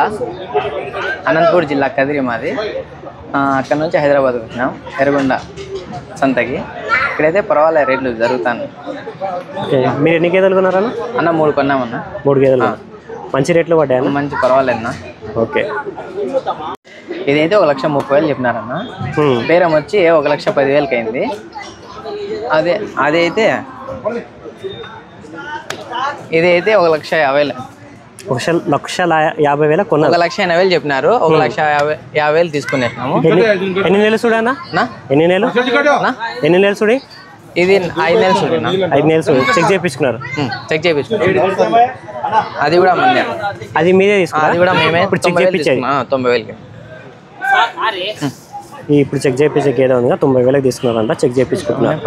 జిల్లా అనంతపూర్ జిల్లా కదిరి మాది. అక్కడ నుంచి హైదరాబాద్ వచ్చినాం ఎర్రగొండ సంతకి. ఇక్కడైతే పర్వాలేదు రేట్లు జరుగుతాను. మీరు ఎన్ని గేదెలు కొన్నారన్న? అన్న 3 కొన్నామన్న. 3 గేదెలు మంచి రేట్లు పడ్డాయన్న? మంచి పర్వాలేదన్న. ఓకే. ఇదైతే 1,30,000 చెప్పినారన్న. బేరం వచ్చి 1,10,000 అయింది. ఇదైతే 1,50,000. 1,50,000 కొన్నారు. 1,80,000 చెప్పినారు. 1,50,000 తీసుకునేసినాము. ఎన్ని నెలలు చూడన్నా? ఎన్ని నెలలు చూడి? ఇది 5 నెలలు చూడన్నా. 5 నెలలు చూడి చెక్ చేయించుకున్నారు? చెక్ చేయించుకున్నారు. అది కూడా మందే. అది మీరే తీసుకున్నారు? అది కూడా మేమే. ఇప్పుడు చెక్ చేయించేది 90,000. ఇప్పుడు చెక్ చేయించే గేదె ఉంది 90,000 తీసుకున్నారంట. చెక్ చేయించుకుంటున్నారు.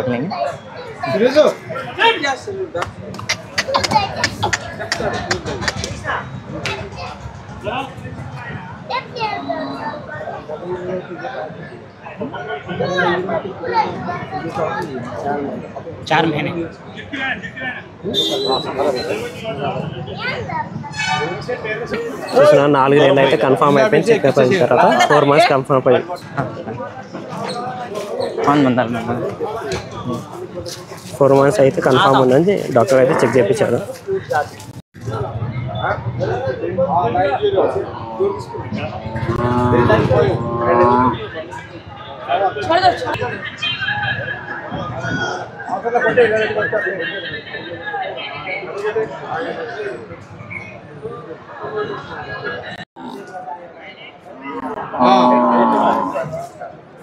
చూసిన 4 నెలలు అయితే కన్ఫర్మ్ అయిపోయింది. చెకప్ అయిన తర్వాత 4 months కన్ఫర్మ్ అయింది. 4 months అయితే కన్ఫర్మ్ ఉందని డాక్టర్ అయితే చెక్ చేయించారు.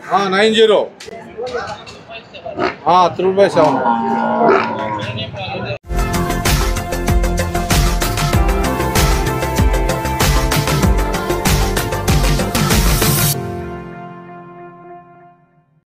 हाँ 90 3/7